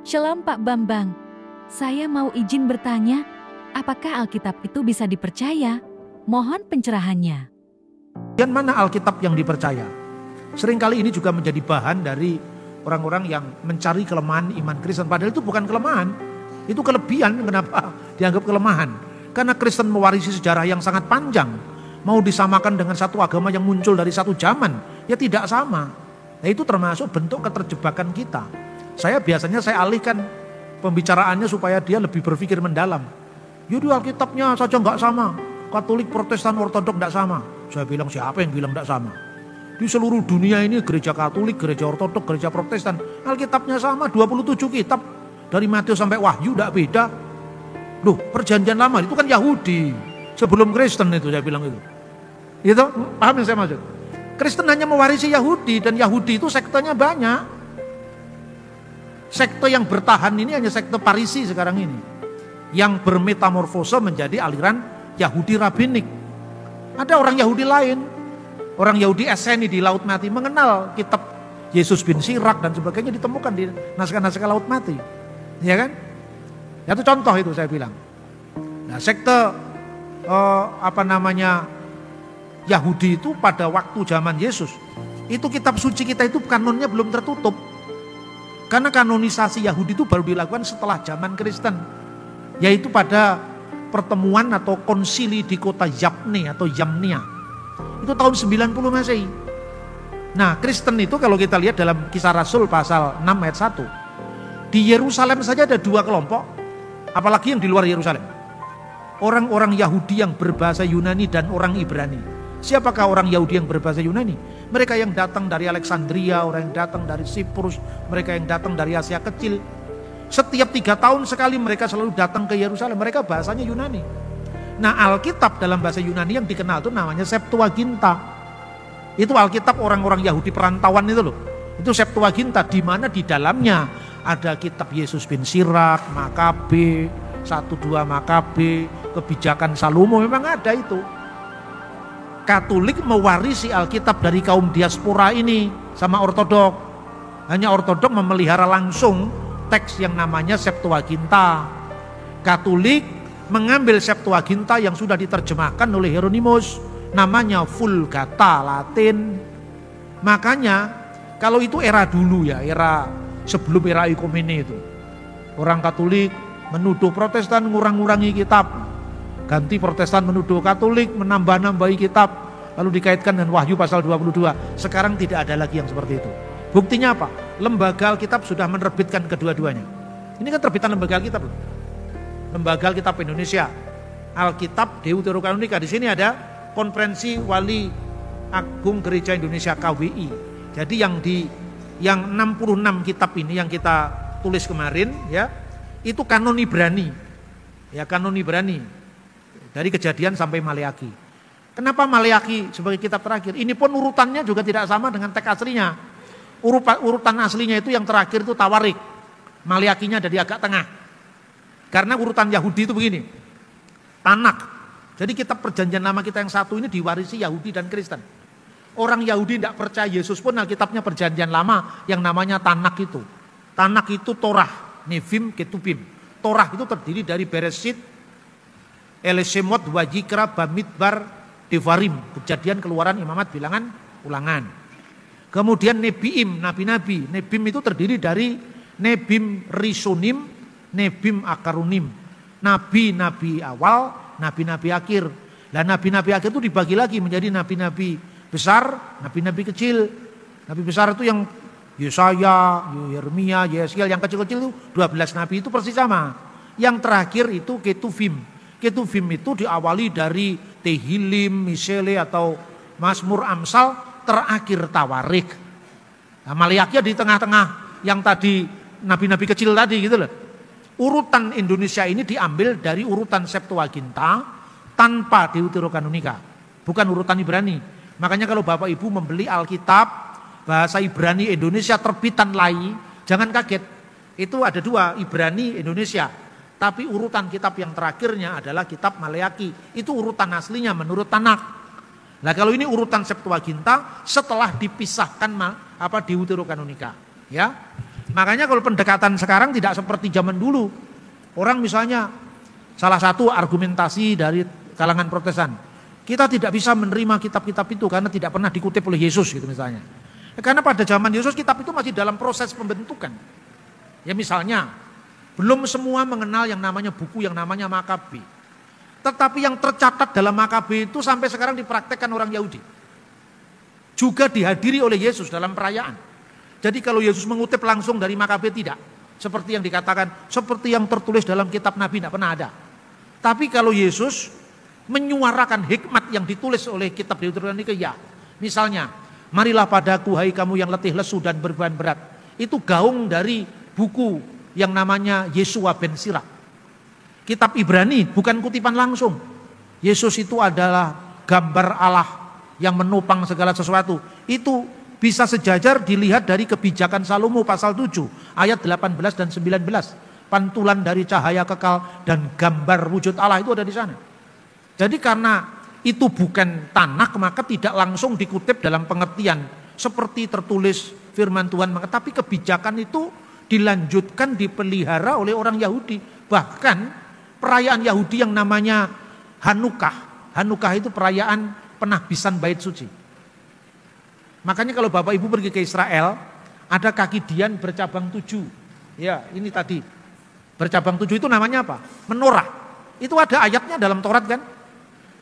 Shalom Pak Bambang, saya mau izin bertanya, apakah Alkitab itu bisa dipercaya? Mohon pencerahannya. Dan mana Alkitab yang dipercaya? Seringkali ini juga menjadi bahan dari orang-orang yang mencari kelemahan iman Kristen. Padahal itu bukan kelemahan, itu kelebihan. Kenapa dianggap kelemahan? Karena Kristen mewarisi sejarah yang sangat panjang. Mau disamakan dengan satu agama yang muncul dari satu zaman, ya tidak sama. Nah, itu termasuk bentuk keterjebakan kita. Saya alihkan pembicaraannya supaya dia lebih berpikir mendalam. Jadi Alkitabnya saja nggak sama, Katolik, Protestan, Ortodok nggak sama. Saya bilang siapa yang bilang nggak sama? Di seluruh dunia ini gereja Katolik, gereja Ortodok, gereja Protestan, Alkitabnya sama, 27 kitab dari Matius sampai Wahyu nggak beda. Loh, perjanjian lama itu kan Yahudi sebelum Kristen itu, saya bilang itu. Itu paham yang saya maksud? Kristen hanya mewarisi Yahudi dan Yahudi itu sektenya banyak. Sekte yang bertahan ini hanya sekte Parisi sekarang ini, yang bermetamorfose menjadi aliran Yahudi Rabbinik. Ada orang Yahudi lain, orang Yahudi Esseni di Laut Mati mengenal kitab Yesus bin Sirak dan sebagainya ditemukan di naskah-naskah Laut Mati, ya kan? Itu contoh itu saya bilang. Nah, sekte Yahudi itu pada waktu zaman Yesus itu kitab suci kita itu kanonnya belum tertutup. Karena kanonisasi Yahudi itu baru dilakukan setelah zaman Kristen, yaitu pada pertemuan atau konsili di kota Yabne atau Yamnia. Itu tahun 90 Masehi. Nah, Kristen itu kalau kita lihat dalam Kisah Rasul pasal 6 ayat 1. Di Yerusalem saja ada dua kelompok, apalagi yang di luar Yerusalem. Orang-orang Yahudi yang berbahasa Yunani dan orang Ibrani. Siapakah orang Yahudi yang berbahasa Yunani? Mereka yang datang dari Alexandria, orang yang datang dari Siprus, mereka yang datang dari Asia Kecil. Setiap 3 tahun sekali mereka selalu datang ke Yerusalem, mereka bahasanya Yunani. Nah, Alkitab dalam bahasa Yunani yang dikenal itu namanya Septuaginta. Itu Alkitab orang-orang Yahudi perantauan itu loh. Itu Septuaginta, di mana di dalamnya ada kitab Yesus bin Sirak, Makabe, 1-2 Makabe, kebijakan Salomo, memang ada itu. Katolik mewarisi Alkitab dari kaum diaspora ini sama Ortodok. Hanya Ortodok memelihara langsung teks yang namanya Septuaginta. Katolik mengambil Septuaginta yang sudah diterjemahkan oleh Hieronymus, namanya Vulgata Latin. Makanya kalau itu era dulu ya, era sebelum era ekumene itu. Orang Katolik menuduh Protestan ngurang-ngurangi kitab. Ganti Protestan menuduh Katolik menambah-nambahi kitab, lalu dikaitkan dengan Wahyu pasal 22. Sekarang tidak ada lagi yang seperti itu. Buktinya apa? Lembaga Alkitab sudah menerbitkan kedua-duanya. Ini kan terbitan Lembaga Alkitab. Lembaga Alkitab Indonesia, Alkitab Deuterokanonika. Di sini ada Konferensi Wali Agung Gereja Indonesia KWI. Jadi yang 66 kitab ini yang kita tulis kemarin ya, itu kanon Ibrani. Ya, kanon Ibrani. Dari Kejadian sampai Maleaki. Kenapa Maleaki sebagai kitab terakhir? Ini pun urutannya juga tidak sama dengan teks aslinya. Urutan aslinya itu yang terakhir itu Tawarik. Maleakinya dari agak tengah. Karena urutan Yahudi itu begini. Tanak. Jadi kitab perjanjian lama kita yang satu ini diwarisi Yahudi dan Kristen. Orang Yahudi tidak percaya Yesus pun Alkitabnya perjanjian lama yang namanya Tanak itu. Tanak itu Torah, Nevim, Ketubim. Torah itu terdiri dari Bereshit, Elesemot, Wajikra, Bamidbar, Devarim, Kejadian, Keluaran, Imamat, Bilangan, Ulangan. Kemudian Nebiim, nabi-nabi. Nebim itu terdiri dari Nebim Risonim, Nebim Akarunim. Nabi-nabi awal, nabi-nabi akhir. Dan nabi-nabi akhir itu dibagi lagi menjadi nabi-nabi besar, nabi-nabi kecil. Nabi besar itu yang Yesaya, Yeremia, Yeskiel, yang kecil-kecil itu 12 nabi itu persis sama. Yang terakhir itu Ketuvim. Ketuvim itu diawali dari Tehilim, Misele atau Mazmur, Amsal, terakhir Tawarik. Nah, Maleaki di tengah-tengah yang tadi nabi-nabi kecil tadi gitu loh. Urutan Indonesia ini diambil dari urutan Septuaginta tanpa Deuterokanonika, bukan urutan Ibrani. Makanya kalau Bapak Ibu membeli Alkitab bahasa Ibrani Indonesia terbitan Lai, jangan kaget. Itu ada dua, Ibrani Indonesia. Tapi urutan kitab yang terakhirnya adalah kitab Maleaki. Itu urutan aslinya menurut Tanak. Nah, kalau ini urutan Septuaginta setelah dipisahkan Deuterokanonika, ya. Makanya kalau pendekatan sekarang tidak seperti zaman dulu. Orang misalnya salah satu argumentasi dari kalangan Protestan, kita tidak bisa menerima kitab-kitab itu karena tidak pernah dikutip oleh Yesus gitu misalnya. Karena pada zaman Yesus kitab itu masih dalam proses pembentukan. Ya misalnya, belum semua mengenal yang namanya buku yang namanya Makabe. Tetapi yang tercatat dalam Makabe itu sampai sekarang dipraktekkan orang Yahudi. Juga dihadiri oleh Yesus dalam perayaan. Jadi kalau Yesus mengutip langsung dari Makabe tidak. Seperti yang dikatakan, seperti yang tertulis dalam kitab Nabi, tidak pernah ada. Tapi kalau Yesus menyuarakan hikmat yang ditulis oleh kitab Deuteronomi, ya. Misalnya, marilah padaku hai kamu yang letih lesu dan berbeban berat. Itu gaung dari buku yang namanya Yesua ben Sirak. Kitab Ibrani bukan kutipan langsung. Yesus itu adalah gambar Allah yang menopang segala sesuatu. Itu bisa sejajar dilihat dari kebijakan Salomo pasal 7 ayat 18 dan 19. Pantulan dari cahaya kekal dan gambar wujud Allah itu ada di sana. Jadi karena itu bukan Tanakh maka tidak langsung dikutip dalam pengertian seperti tertulis firman Tuhan. Tapi kebijakan itu dilanjutkan, dipelihara oleh orang Yahudi. Bahkan perayaan Yahudi yang namanya Hanukkah. Hanukkah itu perayaan penahbisan bait suci. Makanya kalau Bapak Ibu pergi ke Israel, ada kaki Dian bercabang 7. Ya, ini tadi. Bercabang 7 itu namanya apa? Menorah. Itu ada ayatnya dalam Taurat kan?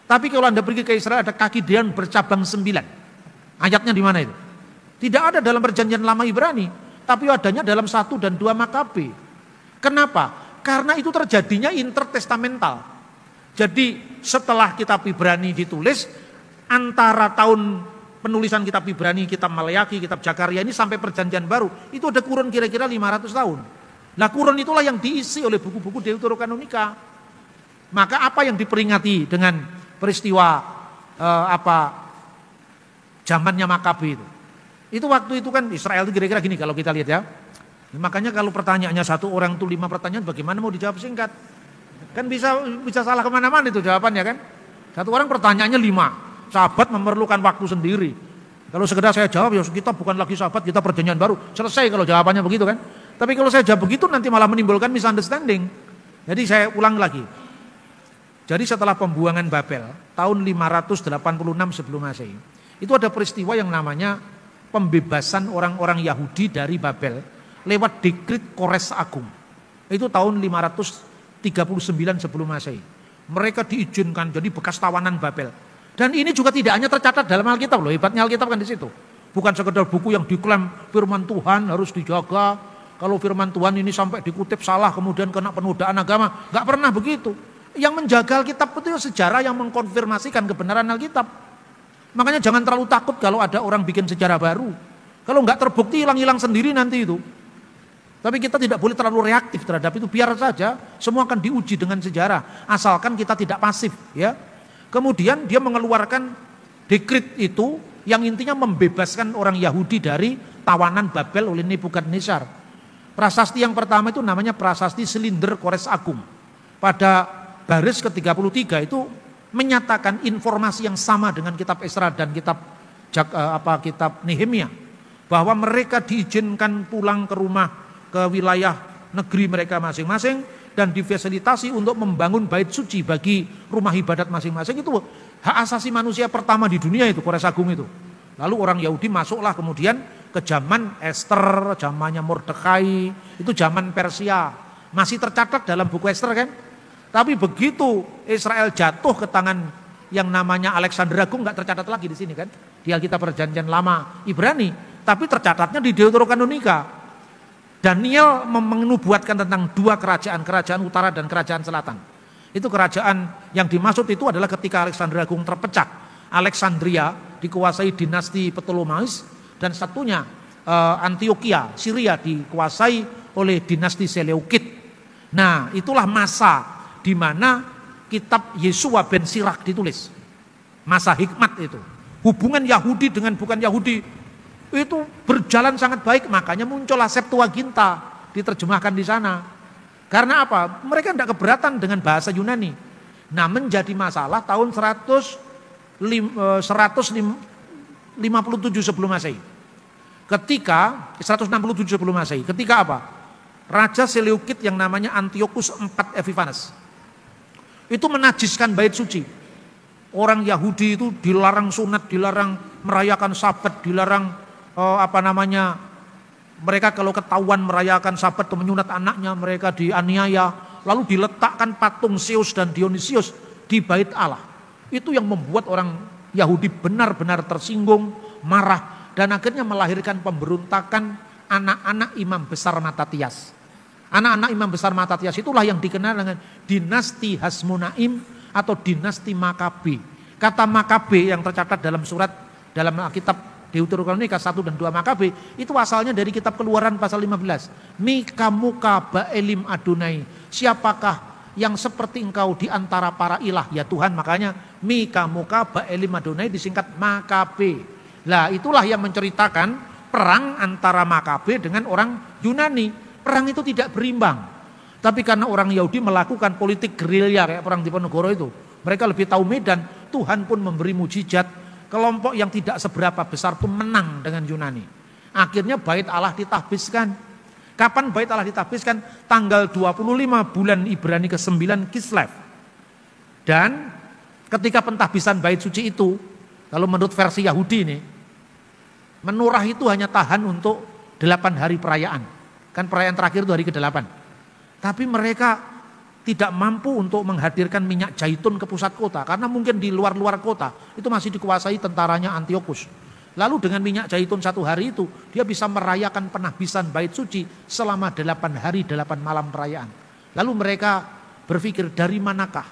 Tapi kalau Anda pergi ke Israel ada kaki Dian bercabang 9. Ayatnya di mana itu? Tidak ada dalam perjanjian lama Ibrani, tapi adanya dalam 1 dan 2 Makabe. Kenapa? Karena itu terjadinya intertestamental. Jadi setelah kitab Ibrani ditulis, antara tahun penulisan kitab Ibrani, kitab Maleakhi, kitab Zakaria ini sampai perjanjian baru, itu ada kurun kira-kira 500 tahun. Nah kurun itulah yang diisi oleh buku-buku Deuterokanonika. Maka apa yang diperingati dengan peristiwa zamannya Makabe itu? Itu waktu itu kan Israel itu kira-kira gini kalau kita lihat ya. Makanya kalau pertanyaannya satu orang itu 5 pertanyaan, bagaimana mau dijawab singkat? Kan bisa salah kemana-mana itu jawabannya kan. Satu orang pertanyaannya 5. Sahabat memerlukan waktu sendiri. Kalau sekedar saya jawab, ya kita bukan lagi sahabat, kita perjanjian baru. Selesai kalau jawabannya begitu kan. Tapi kalau saya jawab begitu nanti malah menimbulkan misunderstanding. Jadi saya ulang lagi. Jadi setelah pembuangan Babel, tahun 586 sebelum Masehi, itu ada peristiwa yang namanya pembebasan orang-orang Yahudi dari Babel lewat dekret Kores Agung. Itu tahun 539 sebelum Masehi. Mereka diizinkan jadi bekas tawanan Babel. Dan ini juga tidak hanya tercatat dalam Alkitab loh, hebatnya Alkitab kan di situ. Bukan sekedar buku yang diklaim firman Tuhan harus dijaga. Kalau firman Tuhan ini sampai dikutip salah kemudian kena penodaan agama, nggak pernah begitu. Yang menjaga Alkitab itu sejarah yang mengkonfirmasikan kebenaran Alkitab. Makanya jangan terlalu takut kalau ada orang bikin sejarah baru. Kalau nggak terbukti hilang-hilang sendiri nanti itu. Tapi kita tidak boleh terlalu reaktif terhadap itu, biar saja semua akan diuji dengan sejarah, asalkan kita tidak pasif ya. Kemudian dia mengeluarkan dekret itu yang intinya membebaskan orang Yahudi dari tawanan Babel oleh Nebukadnezar. Prasasti yang pertama itu namanya Prasasti Silinder Kores Agung. Pada baris ke-33 itu menyatakan informasi yang sama dengan kitab Esra dan kitab Nehemia, bahwa mereka diizinkan pulang ke rumah, ke wilayah negeri mereka masing-masing, dan difasilitasi untuk membangun bait suci bagi rumah ibadat masing-masing. Itu hak asasi manusia pertama di dunia itu, Kores Agung itu. Lalu orang Yahudi masuklah kemudian ke zaman Esther, zamannya Mordekai, itu zaman Persia. Masih tercatat dalam buku Esther kan. Tapi begitu Israel jatuh ke tangan yang namanya Alexander Agung, nggak tercatat lagi di sini kan. Di Alkitab Perjanjian Lama Ibrani, tapi tercatatnya di Deuterokanonika. Daniel menubuatkan tentang 2 kerajaan, kerajaan utara dan kerajaan selatan. Itu kerajaan yang dimaksud itu adalah ketika Alexander Agung terpecah. Alexandria dikuasai dinasti Ptolemeus dan satunya Antioquia, Syria dikuasai oleh dinasti Seleukid. Nah, itulah masa di mana kitab Yesua ben Sirak ditulis. Masa hikmat itu. Hubungan Yahudi dengan bukan Yahudi itu berjalan sangat baik, makanya muncullah Septuaginta diterjemahkan di sana. Karena apa? Mereka tidak keberatan dengan bahasa Yunani. Nah, menjadi masalah tahun 157 sebelum Masehi. ketika 167 sebelum Masehi. Ketika apa? Raja Seleukid yang namanya Antiochus IV Epiphanes itu menajiskan bait suci. Orang Yahudi itu dilarang sunat, dilarang merayakan Sabat, dilarang mereka kalau ketahuan merayakan Sabat atau menyunat anaknya mereka dianiaya, lalu diletakkan patung Zeus dan Dionysius di bait Allah. Itu yang membuat orang Yahudi benar-benar tersinggung, marah, dan akhirnya melahirkan pemberontakan anak-anak imam besar Matatias. Anak-anak imam besar Matatias itulah yang dikenal dengan dinasti Hasmonaim atau dinasti Makabe. Kata Makabe yang tercatat dalam dalam kitab Deuterokanonika 1 dan 2 Makabe itu asalnya dari kitab Keluaran pasal 15. Mika muka ba'elim Adonai. Siapakah yang seperti engkau di antara para ilah ya Tuhan, makanya Mika muka ba'elim Adonai disingkat Makabe. Lah itulah yang menceritakan perang antara Makabe dengan orang Yunani. Perang itu tidak berimbang. Tapi karena orang Yahudi melakukan politik gerilya kayak perang Diponegoro itu, mereka lebih tahu medan, Tuhan pun memberi mujizat. Kelompok yang tidak seberapa besar pun menang dengan Yunani. Akhirnya bait Allah ditahbiskan. Kapan bait Allah ditahbiskan? Tanggal 25 bulan Ibrani ke-9 Kislev. Dan ketika pentahbisan bait suci itu, kalau menurut versi Yahudi ini, menorah itu hanya tahan untuk 8 hari perayaan. Kan perayaan terakhir itu hari ke-8. Tapi mereka tidak mampu untuk menghadirkan minyak zaitun ke pusat kota. Karena mungkin di luar-luar kota itu masih dikuasai tentaranya Antiochus. Lalu dengan minyak zaitun 1 hari itu dia bisa merayakan penahbisan bait suci selama 8 hari 8 malam perayaan. Lalu mereka berpikir dari manakah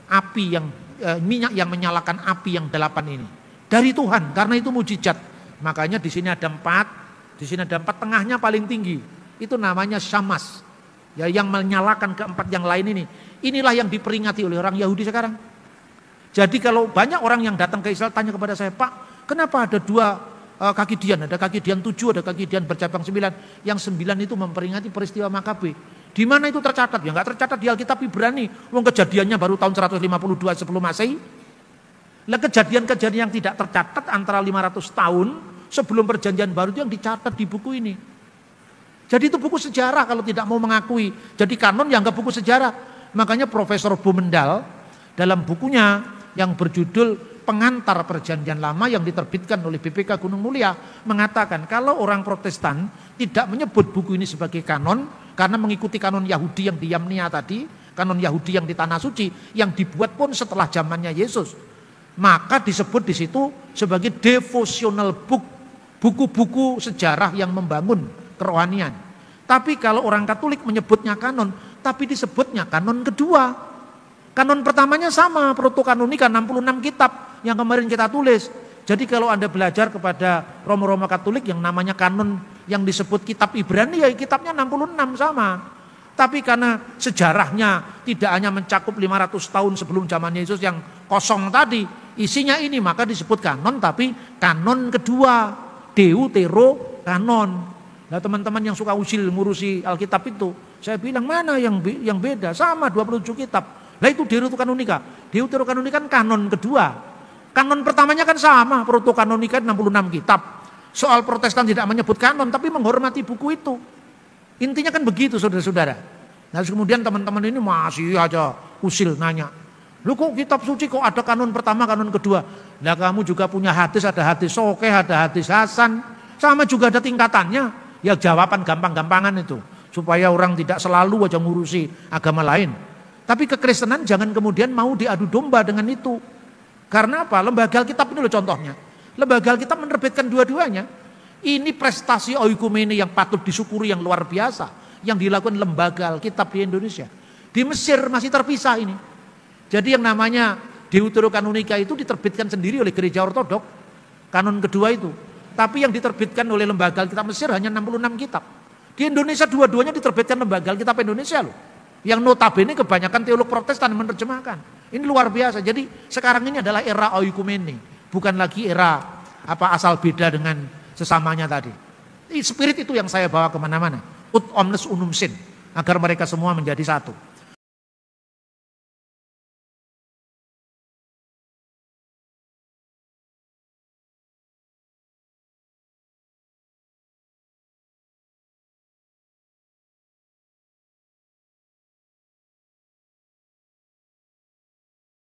api yang minyak yang menyalakan api yang 8 ini? Dari Tuhan, karena itu mujizat. Makanya di sini ada 4. Di sini ada 4, tengahnya paling tinggi. Itu namanya Syamas. Ya, yang menyalakan keempat yang lain ini. Inilah yang diperingati oleh orang Yahudi sekarang. Jadi kalau banyak orang yang datang ke Israel tanya kepada saya, Pak, kenapa ada 2 kaki dian? Ada kaki dian 7, ada kaki dian bercabang 9. Yang 9 itu memperingati peristiwa Makabe. Di mana itu tercatat? Ya nggak tercatat di Alkitab Ibrani. Wong kejadiannya baru tahun 152 sebelum Masehi. Lah kejadian-kejadian yang tidak tercatat antara 500 tahun sebelum perjanjian baru itu yang dicatat di buku ini. Jadi itu buku sejarah kalau tidak mau mengakui. Jadi kanon yang enggak buku sejarah. Makanya Profesor Bumendal dalam bukunya yang berjudul Pengantar Perjanjian Lama yang diterbitkan oleh BPK Gunung Mulia mengatakan kalau orang Protestan tidak menyebut buku ini sebagai kanon karena mengikuti kanon Yahudi yang di Yamnia tadi, kanon Yahudi yang di Tanah Suci yang dibuat pun setelah zamannya Yesus, maka disebut di situ sebagai devotional book. Buku-buku sejarah yang membangun kerohanian. Tapi kalau orang Katolik menyebutnya kanon, tapi disebutnya kanon kedua. Kanon pertamanya sama, Protokanonika 66 kitab yang kemarin kita tulis. Jadi kalau Anda belajar kepada Romo-Romo Katolik yang namanya kanon yang disebut kitab Ibrani, ya kitabnya 66 sama. Tapi karena sejarahnya tidak hanya mencakup 500 tahun sebelum zaman Yesus yang kosong tadi, isinya ini maka disebut kanon, tapi kanon kedua. Deuterokanon. Nah teman-teman yang suka usil ngurusi Alkitab itu, saya bilang mana yang beda? Sama 27 kitab. Lah itu Deuterokanonika. Deuterokanonika kan kanon kedua. Kanon pertamanya kan sama, Protokanonika 66 kitab. Soal Protestan tidak menyebut kanon tapi menghormati buku itu. Intinya kan begitu saudara-saudara. Nah kemudian teman-teman ini masih aja usil nanya, lu kok kitab suci kok ada kanon pertama, kanon kedua? Nah kamu juga punya hadis, ada hadis Sokeh, ada hadis Hasan. Sama juga ada tingkatannya. Ya jawaban gampang-gampangan itu. Supaya orang tidak selalu aja ngurusi agama lain. Tapi kekristenan jangan kemudian mau diadu domba dengan itu. Karena apa? Lembaga Alkitab ini loh contohnya. Lembaga Alkitab menerbitkan dua-duanya. Ini prestasi oikumene yang patut disyukuri yang luar biasa. Yang dilakukan lembaga Alkitab di Indonesia. Di Mesir masih terpisah ini. Jadi yang namanya Deuterokanonika itu diterbitkan sendiri oleh gereja ortodok, kanon kedua itu. Tapi yang diterbitkan oleh lembaga Alkitab Mesir hanya 66 kitab. Di Indonesia dua-duanya diterbitkan lembaga Alkitab Indonesia loh. Yang notabene kebanyakan teolog Protestan menerjemahkan. Ini luar biasa. Jadi sekarang ini adalah era oikumene, bukan lagi era asal beda dengan sesamanya tadi. Spirit itu yang saya bawa kemana-mana. Ut omnes unum sin, agar mereka semua menjadi satu.